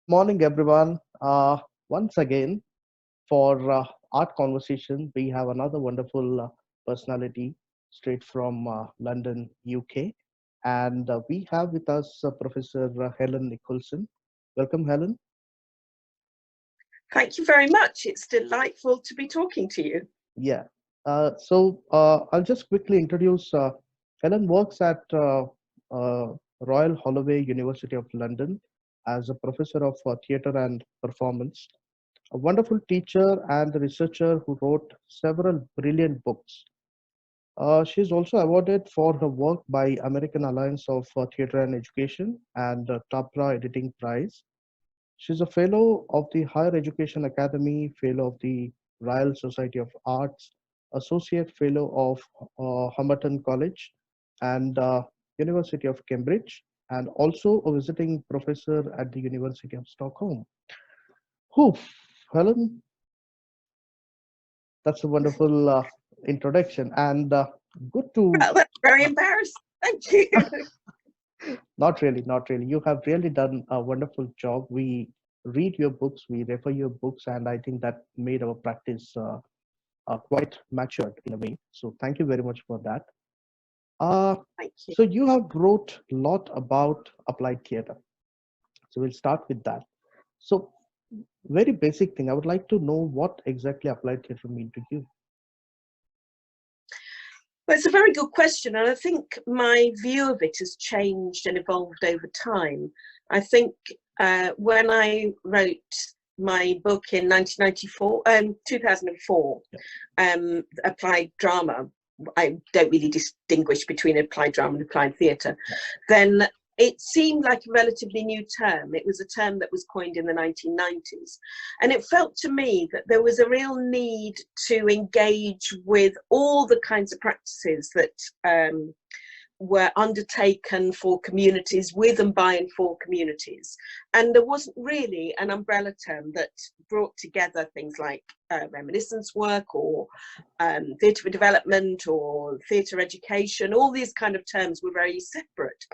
Morning, everyone. Once again, for Art Conversation, we have another wonderful personality straight from London, UK. And we have with us Professor Helen Nicholson. Welcome, Helen. Thank you very much. It's delightful to be talking to you. Yeah. I'll just quickly introduce Helen works at Royal Holloway, University of London, as a professor of theatre and performance, a wonderful teacher and researcher who wrote several brilliant books. She's also awarded for her work by American Alliance of Theatre and Education and Tapra Editing Prize. She's a fellow of the Higher Education Academy, fellow of the Royal Society of Arts, associate fellow of Homerton College and University of Cambridge, and also a visiting professor at the University of Stockholm. Whew, Helen, that's a wonderful introduction, and good to. Well, that's very embarrassing. Thank you. Not really, not really. You have really done a wonderful job. We read your books, we refer your books, and I think that made our practice quite matured in a way. So thank you very much for that. Thank you. So you have wrote a lot about applied theatre. So we'll start with that. So very basic thing, I would like to know what exactly applied theatre mean to you. Well, it's a very good question, and I think my view of it has changed and evolved over time. I think when I wrote my book in 2004, applied drama, I don't really distinguish between applied drama and applied theatre, then it seemed like a relatively new term. It was a term that was coined in the 1990s. And it felt to me that there was a real need to engage with all the kinds of practices that were undertaken for communities, with and by and for communities. And there wasn't really an umbrella term that brought together things like reminiscence work or theatre for development or theatre education. All these kind of terms were very separate.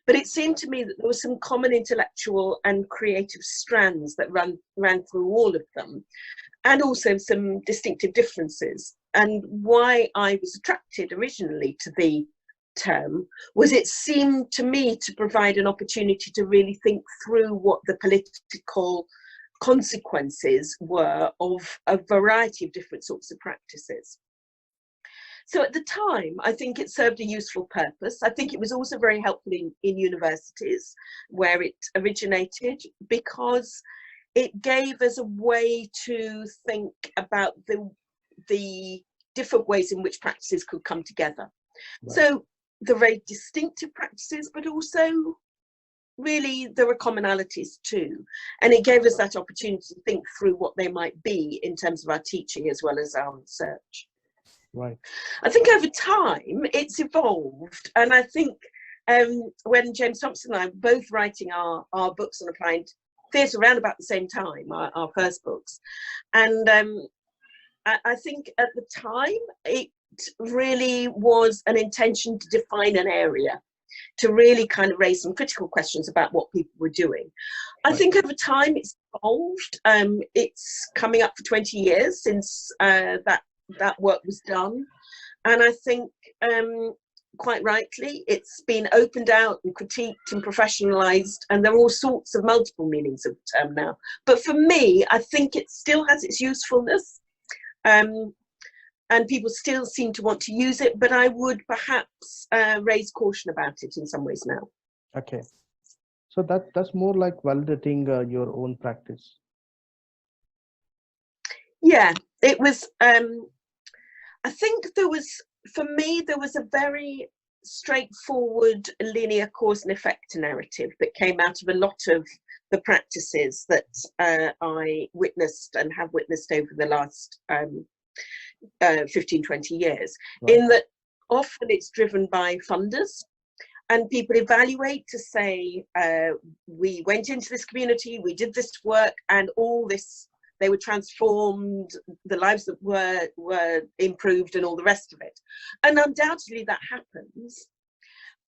But it seemed to me that there were some common intellectual and creative strands that ran through all of them, and also some distinctive differences. And why I was attracted originally to the term was it seemed to me to provide an opportunity to really think through what the political consequences were of a variety of different sorts of practices. So at the time, I think it served a useful purpose. I think it was also very helpful in universities where it originated, because it gave us a way to think about the different ways in which practices could come together. Right. So the very distinctive practices, but also really there were commonalities too. And it gave us that opportunity to think through what they might be in terms of our teaching as well as our research. Right. I think over time it's evolved, and I think when James Thompson and I were both writing our books on applied theatre around about the same time, our first books, and I think at the time it really was an intention to define an area, to really kind of raise some critical questions about what people were doing. I think over time it's evolved. It's coming up for 20 years since that work was done, and I think quite rightly it's been opened out and critiqued and professionalized, and there are all sorts of multiple meanings of the term now. But for me, I think it still has its usefulness, and people still seem to want to use it, but I would perhaps raise caution about it in some ways now. Okay, so that's more like validating your own practice. Yeah, it was, I think there was, for me, there was a very straightforward linear cause and effect narrative that came out of a lot of the practices that I witnessed and have witnessed over the last 15, 20 years, right. In that often it's driven by funders, and people evaluate to say, we went into this community, we did this work, and all this, they were transformed, the lives that were improved, and all the rest of it. And undoubtedly that happens.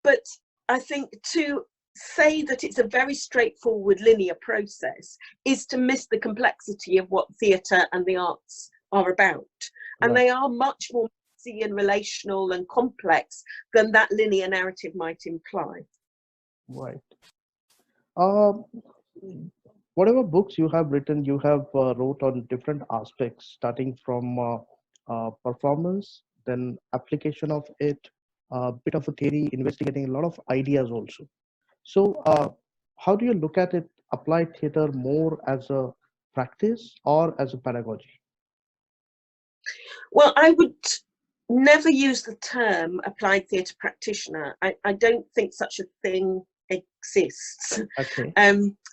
But I think to say that it's a very straightforward linear process is to miss the complexity of what theatre and the arts are about. And Right. they are much more messy and relational and complex than that linear narrative might imply. Right. Uh, Whatever books you have written, you have wrote on different aspects, starting from performance, then application of it, a bit of a theory, investigating a lot of ideas also. So, how do you look at it? Applied theater more as a practice or as a pedagogy? Well, I would never use the term applied theatre practitioner. I don't think such a thing exists. Okay.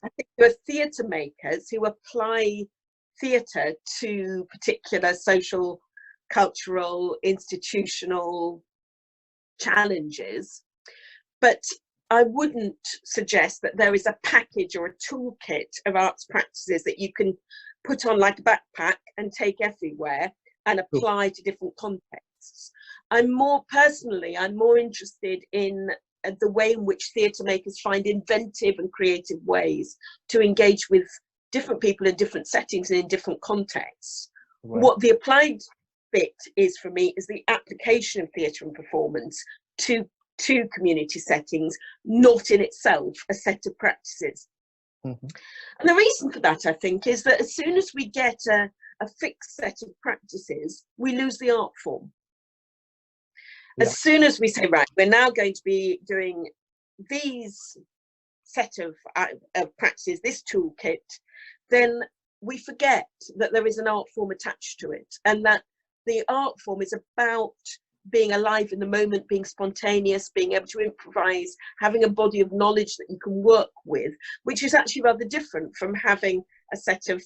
I think there are theatre makers who apply theatre to particular social, cultural, institutional challenges, but I wouldn't suggest that there is a package or a toolkit of arts practices that you can put on like a backpack and take everywhere and apply to different contexts. I'm more interested in the way in which theatre makers find inventive and creative ways to engage with different people in different settings and in different contexts. Right. What the applied bit is for me is the application of theatre and performance to community settings, not in itself a set of practices. Mm-hmm. And the reason for that, I think, is that as soon as we get a fixed set of practices, we lose the art form. Yeah. As soon as we say, right, we're now going to be doing these set of practices, this toolkit, then we forget that there is an art form attached to it, and that the art form is about being alive in the moment, being spontaneous, being able to improvise, having a body of knowledge that you can work with, which is actually rather different from having a set of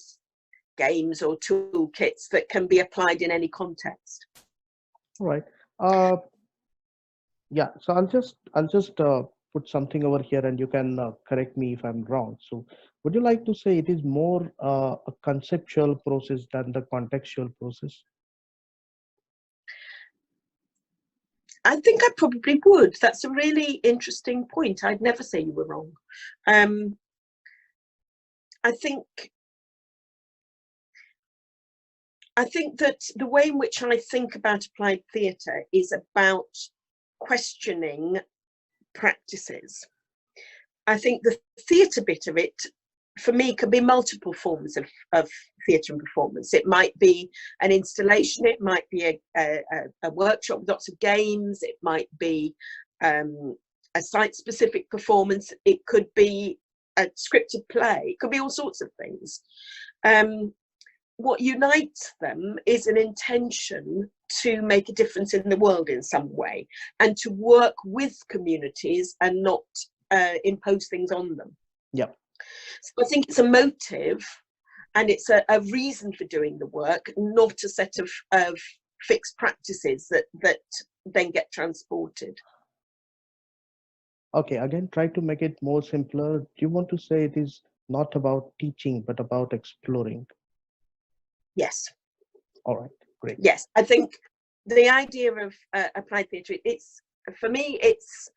games or toolkits that can be applied in any context. All right. Yeah. So I'll just put something over here, and you can correct me if I'm wrong. So, would you like to say it is more a conceptual process than the contextual process? I think I probably would. That's a really interesting point. I'd never say you were wrong. I think that the way in which I think about applied theatre is about questioning practices. I think the theatre bit of it, for me, can be multiple forms of theatre and performance. It might be an installation, it might be a workshop with lots of games, it might be a site-specific performance, it could be a scripted play, it could be all sorts of things. What unites them is an intention to make a difference in the world in some way, and to work with communities and not impose things on them. Yeah. So I think it's a motive, and it's a reason for doing the work, not a set of fixed practices that then get transported. Okay. Again, try to make it more simpler. Do you want to say it is not about teaching, but about exploring? Yes. All right. Great. Yes, I think the idea of applied theatre, for me, it's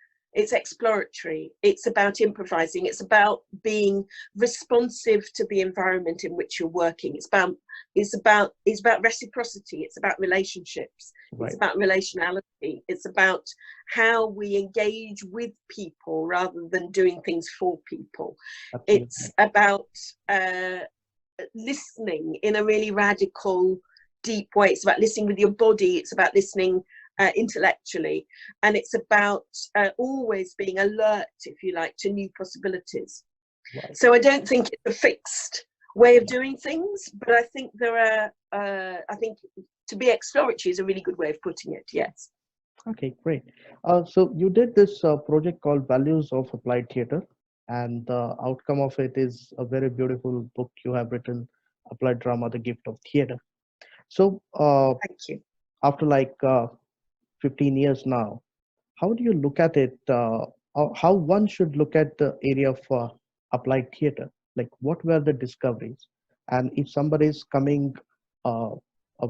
exploratory. It's about improvising. It's about being responsive to the environment in which you're working. It's about reciprocity. It's about relationships. Right. It's about relationality. It's about how we engage with people rather than doing things for people. Absolutely. It's about listening in a really radical, deep way. It's about listening with your body. It's about listening intellectually, and it's about always being alert, if you like, to new possibilities. Right. So I don't think it's a fixed way of doing things, but I think there are I think to be exploratory is a really good way of putting it. Yes. Okay, great. So you did this project called Values of Applied Theatre, and the outcome of it is a very beautiful book you have written, Applied Drama, The Gift of Theatre. So thank you. After like 15 years now, how do you look at it? How one should look at the area of applied theatre? Like, what were the discoveries? And if somebody is coming, a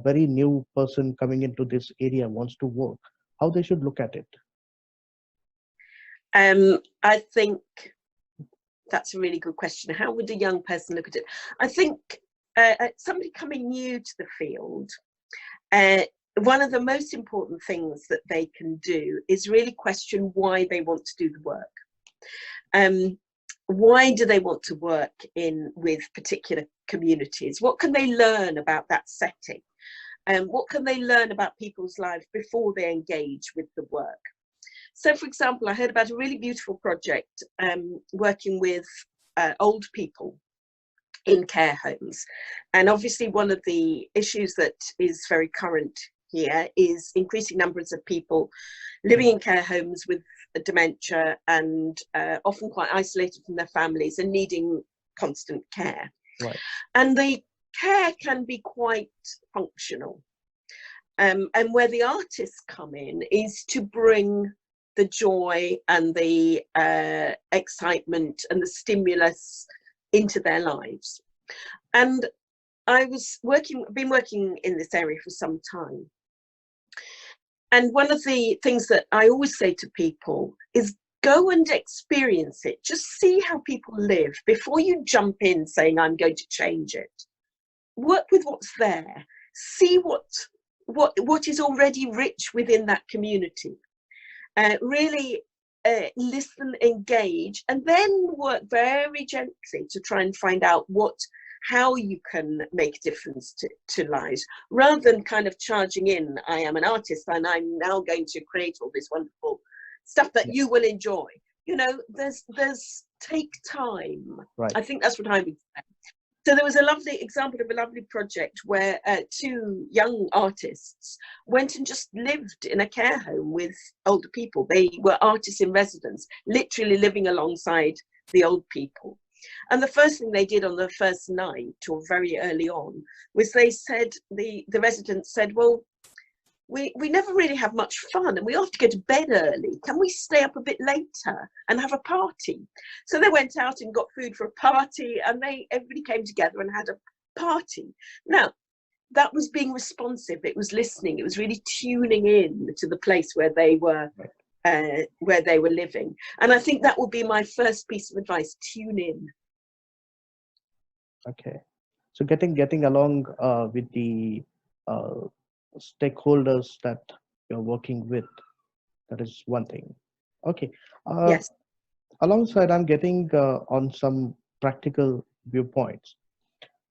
very new person coming into this area wants to work, how they should look at it? I think That's a really good question. How would a young person look at it? I think somebody coming new to the field, one of the most important things that they can do is really question why they want to do the work. Why do they want to work with particular communities? What can they learn about that setting? What can they learn about people's lives before they engage with the work? So, for example, I heard about a really beautiful project working with old people in care homes. And obviously one of the issues that is very current here is increasing numbers of people living in care homes with dementia and often quite isolated from their families and needing constant care. Right. And the care can be quite functional. And where the artists come in is to bring the joy and the excitement and the stimulus into their lives. And I've been working in this area for some time. And one of the things that I always say to people is go and experience it. Just see how people live before you jump in saying, I'm going to change it. Work with what's there. See what is already rich within that community. Really listen, engage, and then work very gently to try and find out how you can make a difference to lives, rather than kind of charging in, I am an artist and I'm now going to create all this wonderful stuff that you will enjoy. You know, there's take time. Right. I think that's what I would say. So there was a lovely example of a lovely project where two young artists went and just lived in a care home with older people. They were artists in residence, literally living alongside the old people. And the first thing they did on the first night, or very early on, was they said, the residents said, well, we never really have much fun and we have to go to bed early. Can we stay up a bit later and have a party? So they went out and got food for a party, and everybody came together and had a party. Now, that was being responsive. It was listening. It was really tuning in to the place where they were living. And I think that would be my first piece of advice: tune in. Okay. So getting along with the stakeholders that you're working with, that is one thing. Okay. Yes. Alongside, I'm getting on some practical viewpoints.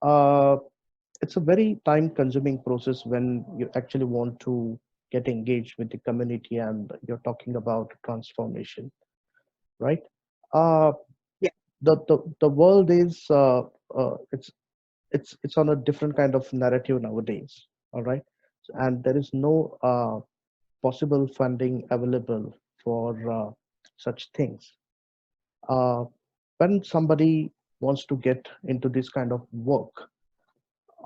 It's a very time-consuming process when you actually want to get engaged with the community and you're talking about transformation, right? Yeah. The world is it's on a different kind of narrative nowadays. All right, and there is no possible funding available for such things. When somebody wants to get into this kind of work,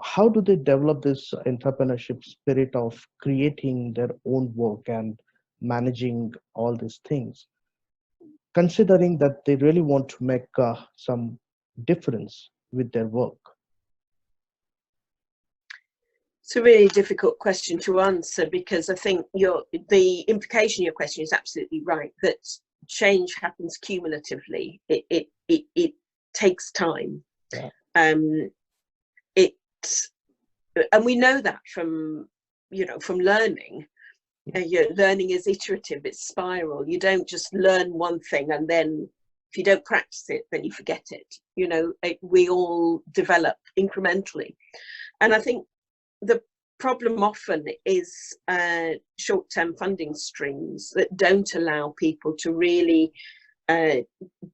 how do they develop this entrepreneurship spirit of creating their own work and managing all these things, considering that they really want to make some difference with their work? It's a really difficult question to answer, because I think the implication of your question is absolutely right, that change happens cumulatively. It takes time. Yeah. And we know that from learning. Learning is iterative, it's spiral. You don't just learn one thing and then if you don't practice it, then you forget it. We all develop incrementally. And I think the problem often is short-term funding streams that don't allow people to really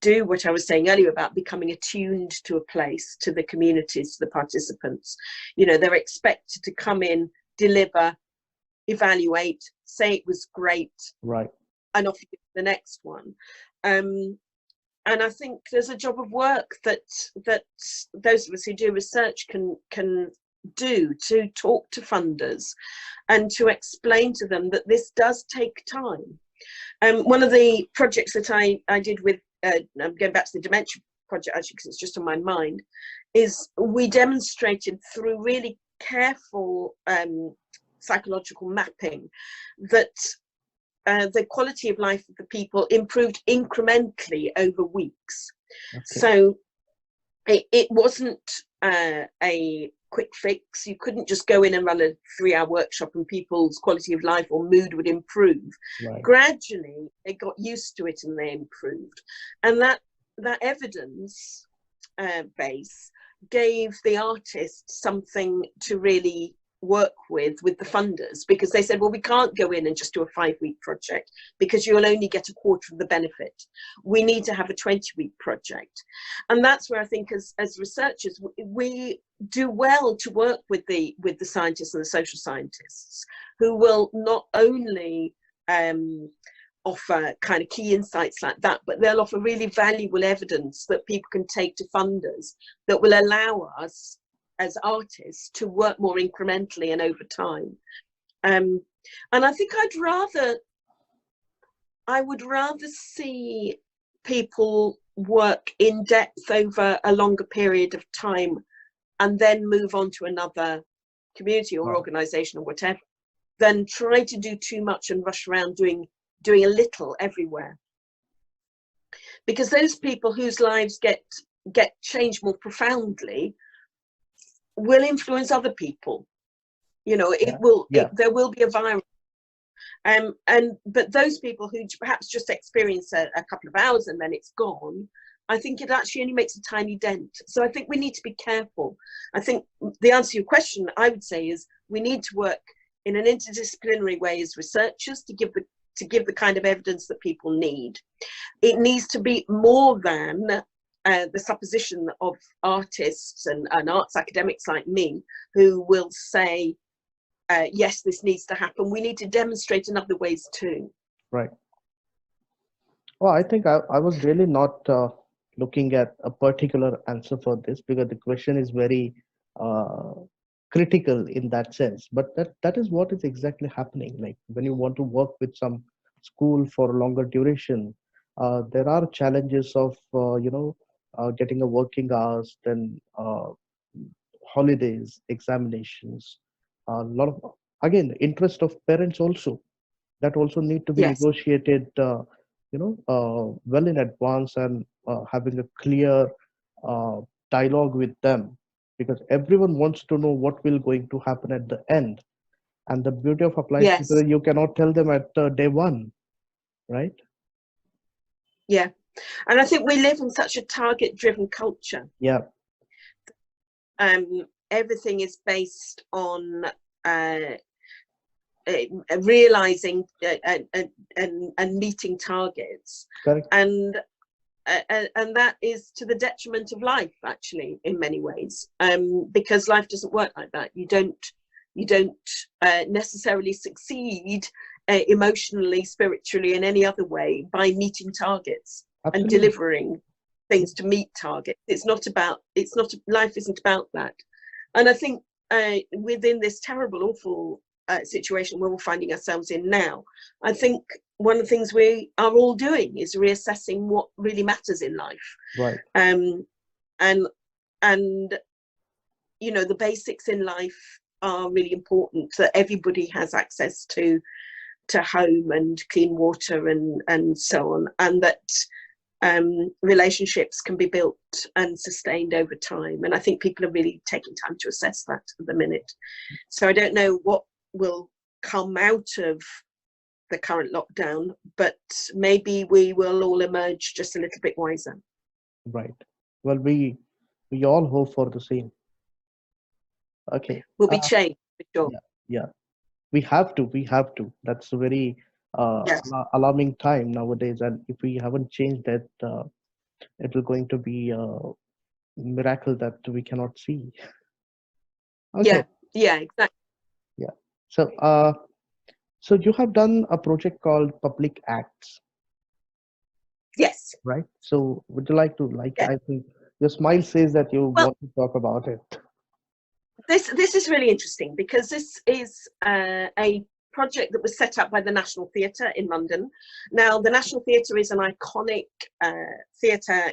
do what I was saying earlier about becoming attuned to a place, to the communities, to the participants. They're expected to come in, deliver, evaluate, say it was great, right, and off you go to the next one. And I think there's a job of work that those of us who do research can do, to talk to funders and to explain to them that this does take time. One of the projects that I did with, I'm going back to the dementia project actually because it's just on my mind, is we demonstrated through really careful psychological mapping that the quality of life of the people improved incrementally over weeks. Okay. So it wasn't a quick fix. You couldn't just go in and run a 3-hour workshop and people's quality of life or mood would improve. Right. Gradually, they got used to it and they improved. And that evidence base gave the artists something to really work with the funders, because they said, well, we can't go in and just do a 5-week project because you'll only get a quarter of the benefit. We need to have a 20-week project. And that's where I think as researchers, we do well to work with the scientists and the social scientists, who will not only offer kind of key insights like that, but they'll offer really valuable evidence that people can take to funders that will allow us as artists to work more incrementally and over time. And I think I would rather see people work in depth over a longer period of time and then move on to another community or organization or whatever, than try to do too much and rush around doing a little everywhere. Because those people whose lives get changed more profoundly will influence other people. You know, there will be a virus. But those people who perhaps just experience a couple of hours and then it's gone, I think it actually only makes a tiny dent. So I think we need to be careful. I think the answer to your question, I would say, is we need to work in an interdisciplinary way as researchers to give the kind of evidence that people need. It needs to be more than the supposition of artists and arts academics like me, who will say, yes, this needs to happen. We need to demonstrate in other ways too. Right. Well, I think I was really not looking at a particular answer for this, because the question is very critical in that sense. But that is what is exactly happening. Like when you want to work with some school for a longer duration, there are challenges of getting a working hours, then holidays, examinations, a lot of, again, interest of parents also, that also need to be Yes. negotiated well in advance, and having a clear dialogue with them, because everyone wants to know what will going to happen at the end. And the beauty of applied Yes. theatre, you cannot tell them at day one, right? Yeah. And I think we live in such a target-driven culture. Yeah. Everything is based on realizing and meeting targets. Correct. And that is to the detriment of life, actually, in many ways, because life doesn't work like that. You don't necessarily succeed emotionally, spiritually, in any other way by meeting targets. Absolutely. And delivering things to meet targets. Life isn't about that. And I think within this terrible, awful situation where we're finding ourselves in now, I think one of the things we are all doing is reassessing what really matters in life. Right. And you know, the basics in life are really important, that everybody has access to home and clean water and so on, and that relationships can be built and sustained over time. And I think people are really taking time to assess that at the minute. So I don't know what will come out of the current lockdown, but maybe we will all emerge just a little bit wiser. Right. Well, we all hope for the same. Okay. We'll be changed for sure. Yeah. We have to. That's a very Yes. alarming time nowadays, and if we haven't changed that, it will going to be a miracle that we cannot see. Okay. Yeah, exactly. Yeah. So you have done a project called Public Acts. Yes. Right. So would you like to I think your smile says that you want to talk about it. This is really interesting, because this is a project that was set up by the National Theatre in London. Now, the National Theatre is an iconic theatre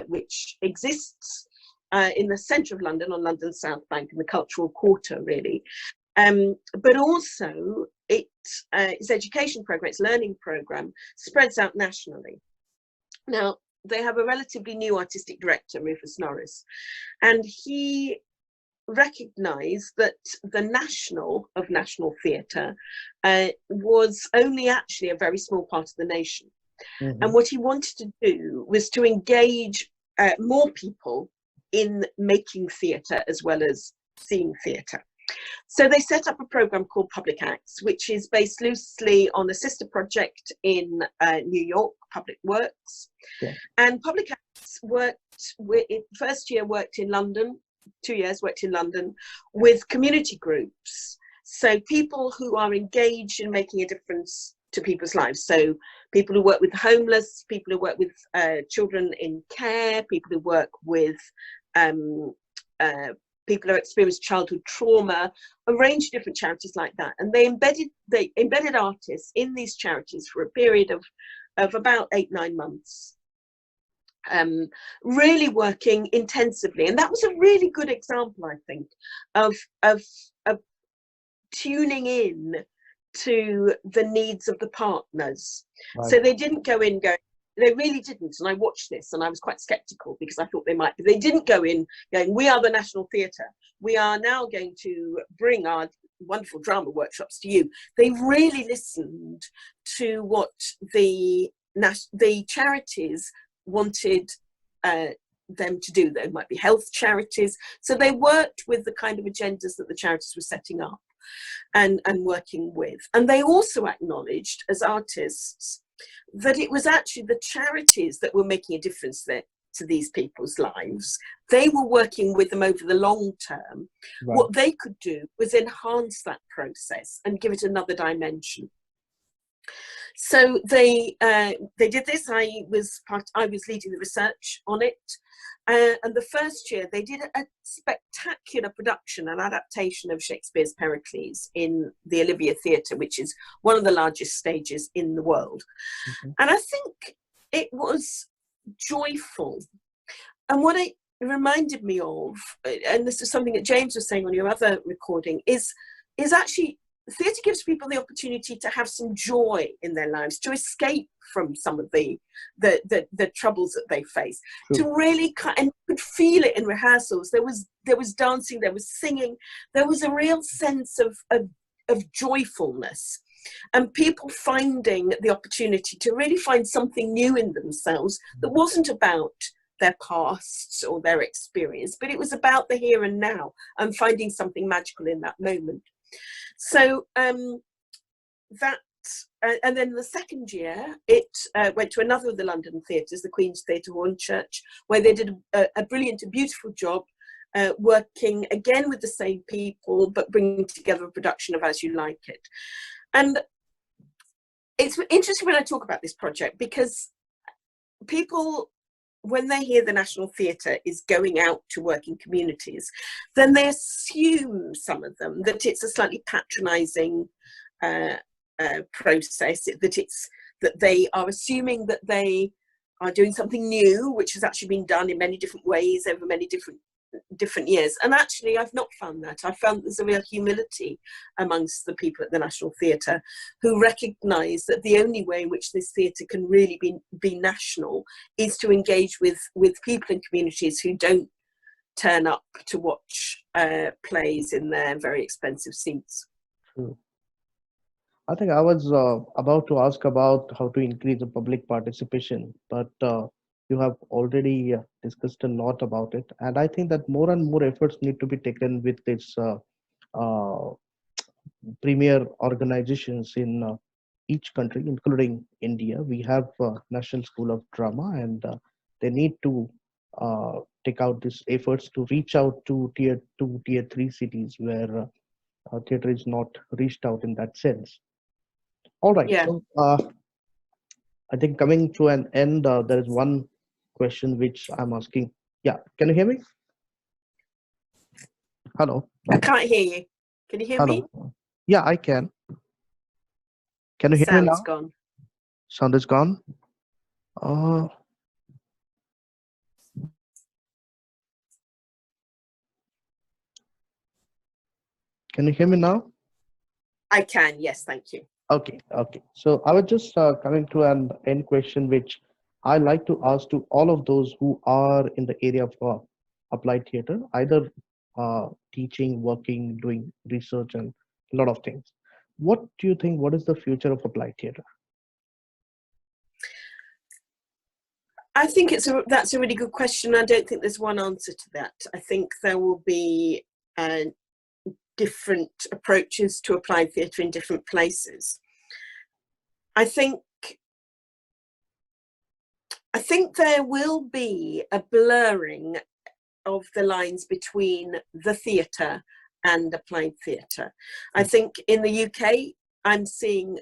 which exists in the centre of London, on London's South Bank, in the Cultural Quarter, really. But also its education programme, its learning programme, spreads out nationally. Now, they have a relatively new artistic director, Rufus Norris, and he recognised that the National of National Theatre was only actually a very small part of the nation. Mm-hmm. And what he wanted to do was to engage more people in making theatre as well as seeing theatre. So they set up a programme called Public Acts, which is based loosely on a sister project in New York, Public Works. Yeah. And Public Acts first year worked in London, 2 years worked in London with community groups. So people who are engaged in making a difference to people's lives. So people who work with the homeless, people who work with children in care, people who work with people who experience childhood trauma, a range of different charities like that. And they embedded artists in these charities for a period of about 8-9 months. Really working intensively, and that was a really good example, I think, of tuning in to the needs of the partners. Right. So they didn't go in going, they really didn't, and I watched this and I was quite skeptical because I thought they might, but they didn't go in going, we are the National Theatre, we are now going to bring our wonderful drama workshops to you. They really listened to what the charities wanted them to do. There might be health charities, so they worked with the kind of agendas that the charities were setting up and working with. And they also acknowledged as artists that it was actually the charities that were making a difference there to these people's lives. They were working with them over the long term. Right. What they could do was enhance that process and give it another dimension. So they did this. I was leading the research on it, and the first year they did a spectacular production, an adaptation of Shakespeare's Pericles in the Olivia Theatre, which is one of the largest stages in the world. Mm-hmm. And I think it was joyful. And what it reminded me of, and this is something that James was saying on your other recording, is actually theatre gives people the opportunity to have some joy in their lives, to escape from some of the troubles that they face. True. To really, and you could feel it in rehearsals. There was dancing, there was singing, there was a real sense of joyfulness, and people finding the opportunity to really find something new in themselves that wasn't about their pasts or their experience, but it was about the here and now and finding something magical in that moment. So and then the second year, it went to another of the London theatres, the Queen's Theatre, Hornchurch, where they did a brilliant and beautiful job working again with the same people, but bringing together a production of As You Like It. And it's interesting when I talk about this project, because people, when they hear the National Theatre is going out to work in communities, then they assume, some of them, that it's a slightly patronising process, that they are assuming that they are doing something new, which has actually been done in many different ways over many different years. And actually, I've not found that. I found there's a real humility amongst the people at the National Theatre who recognise that the only way in which this theatre can really be national is to engage with people in communities who don't turn up to watch plays in their very expensive seats. True. I think I was about to ask about how to increase the public participation, but you have already discussed a lot about it. And I think that more and more efforts need to be taken with this premier organizations in each country, including India. We have National School of Drama, and they need to take out these efforts to reach out to tier 2, tier 3 cities where theatre is not reached out in that sense. All right. Yeah. So I think coming to an end, there is one question which I'm asking. Yeah. Can you hear me? Hello. I can't hear you. Can you hear me? Yeah, I can. Can you hear me now? Sound's gone. Sound is gone. Can you hear me now? I can. Yes, thank you. Okay. So I was just coming to an end question, which I like to ask to all of those who are in the area of applied theater, either teaching, working, doing research, and a lot of things. What do you think? What is the future of applied theater? I think that's a really good question. I don't think there's one answer to that. I think there will be different approaches to applied theatre in different places. I think there will be a blurring of the lines between the theatre and applied theatre. I think in the UK, I'm seeing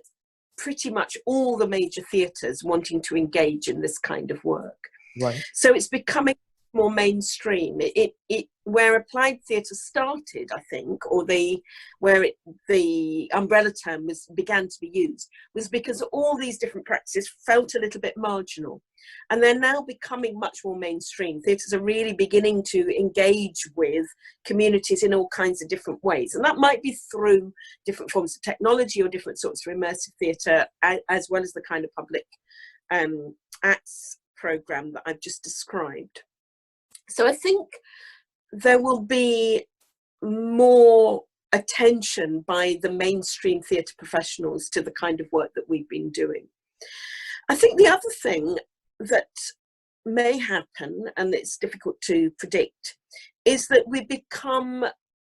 pretty much all the major theatres wanting to engage in this kind of work. Right. So it's becoming more mainstream. Where applied theatre started, I think, or the umbrella term began to be used, was because all these different practices felt a little bit marginal, and they're now becoming much more mainstream. Theatres are really beginning to engage with communities in all kinds of different ways, and that might be through different forms of technology or different sorts of immersive theatre, as well as the kind of public acts programme that I've just described. So I think there will be more attention by the mainstream theatre professionals to the kind of work that we've been doing. I think the other thing that may happen, and it's difficult to predict, is that we become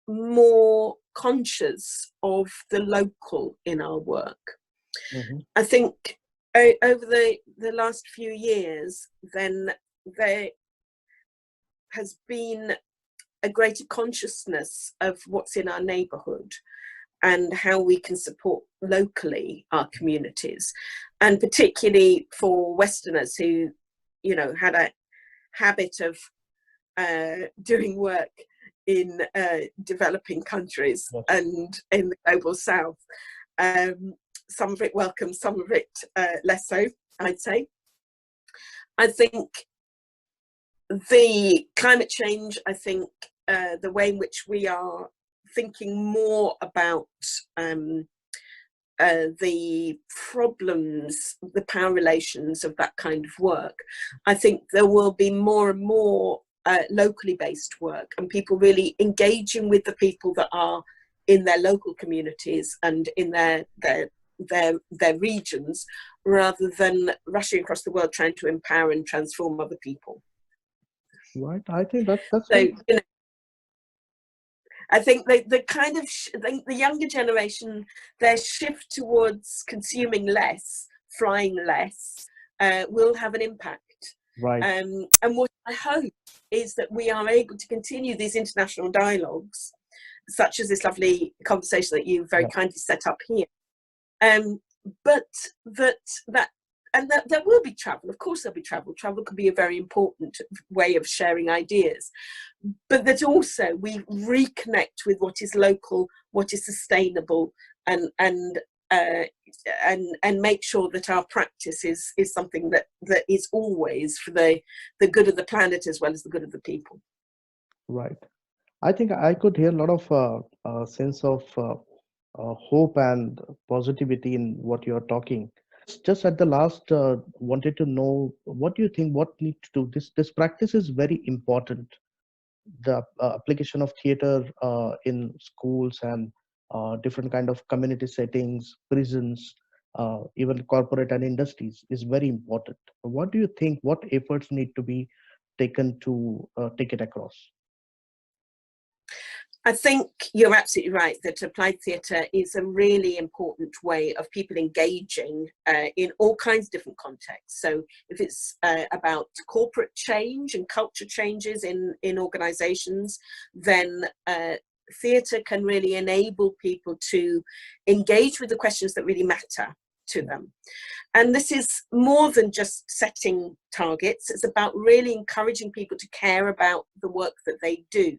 more conscious of the local in our work. Mm-hmm. I think over the last few years, then there has been a greater consciousness of what's in our neighbourhood and how we can support locally our communities, and particularly for Westerners who, you know, had a habit of doing work in developing countries and in the global south. Some of it welcome, some of it less so, I'd say. I think the climate change, I think the way in which we are thinking more about the problems, the power relations of that kind of work, I think there will be more and more locally based work, and people really engaging with the people that are in their local communities and in their regions, rather than rushing across the world trying to empower and transform other people. Right. I think that's so. You know, I think the kind of the younger generation, their shift towards consuming less, flying less, will have an impact. Right. And what I hope is that we are able to continue these international dialogues, such as this lovely conversation that you very kindly set up here. But there will be travel. Of course there'll be travel. Travel can be a very important way of sharing ideas. But that also we reconnect with what is local, what is sustainable, and make sure that our practice is something that is always for the good of the planet as well as the good of the people. Right. I think I could hear a lot of sense of hope and positivity in what you're talking. Just at the last, wanted to know, what do you think, what need to do? This practice is very important. The application of theater in schools and different kind of community settings, prisons, even corporate and industries is very important. What do you think, what efforts need to be taken to take it across? I think you're absolutely right that applied theatre is a really important way of people engaging in all kinds of different contexts. So if it's about corporate change and culture changes in organisations, then theatre can really enable people to engage with the questions that really matter to them. And this is more than just setting targets. It's about really encouraging people to care about the work that they do.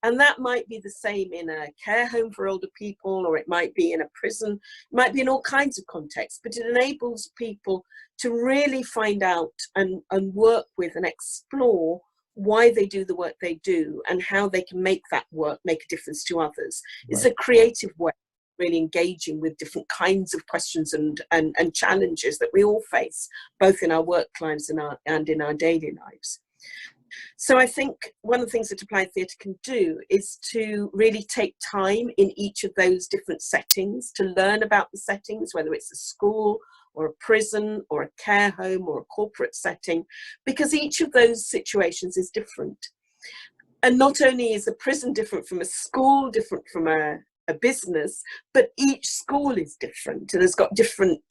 And that might be the same in a care home for older people, or it might be in a prison, it might be in all kinds of contexts, but it enables people to really find out and work with and explore why they do the work they do and how they can make that work make a difference to others. Right. It's a creative way really engaging with different kinds of questions and challenges that we all face, both in our work lives and in our daily lives. So I think one of the things that applied theatre can do is to really take time in each of those different settings to learn about the settings, whether it's a school or a prison or a care home or a corporate setting, because each of those situations is different. And not only is a prison different from a school, different from a business, but each school is different and has got different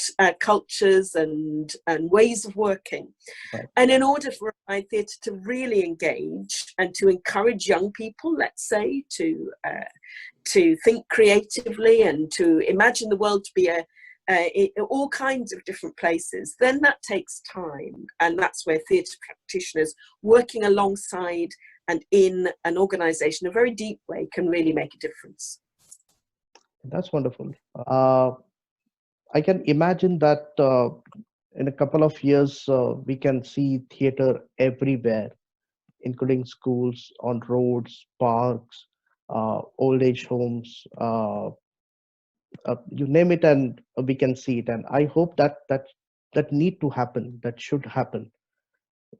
cultures and ways of working. Right. And in order for applied theatre to really engage and to encourage young people, let's say, to think creatively and to imagine the world to be all kinds of different places, then that takes time. And that's where theatre practitioners working alongside and in an organisation, a very deep way, can really make a difference. That's wonderful. I can imagine that in a couple of years, we can see theater everywhere, including schools, on roads, parks, old age homes, you name it, and we can see it. And I hope that need to happen, that should happen.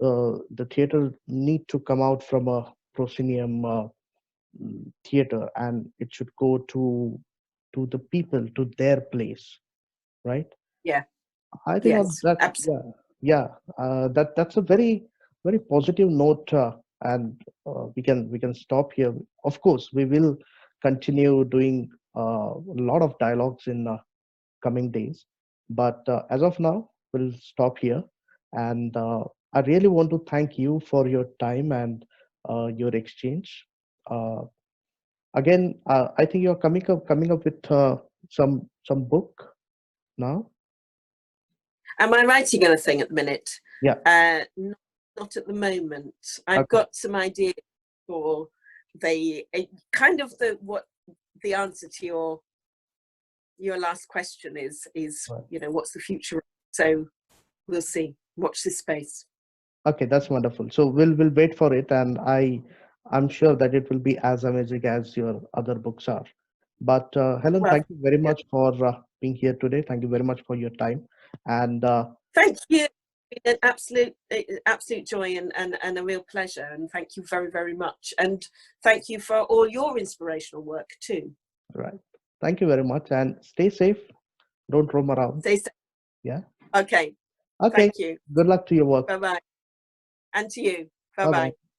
The theater need to come out from a proscenium theater, and it should go to the people, to their place, right? Yeah. I think on Yes, that, absolutely. that's a very positive note, and we can stop here. Of course, we will continue doing a lot of dialogues in coming days, but as of now, we'll stop here. And I really want to thank you for your time and your exchange. Uh, Again, I think you're coming up with some book now. Am I writing anything at the minute? Yeah. Not at the moment. I've Okay. got some ideas for the kind of the answer to your last question is Right. you know, what's the future? So we'll see. Watch this space. Okay, that's wonderful. So we'll wait for it, and I'm sure that it will be as amazing as your other books are. But Helen, Well, thank you very yeah. much for being here today. Thank you very much for your time, and Thank you. It's been an absolute joy and a real pleasure. And thank you very, very much. And thank you for all your inspirational work too. right. Thank you very much, and stay safe. Don't roam around. Stay safe. Yeah. Okay. Okay. Thank you. Good luck to your work. Bye bye. And to you. Bye Bye bye. bye.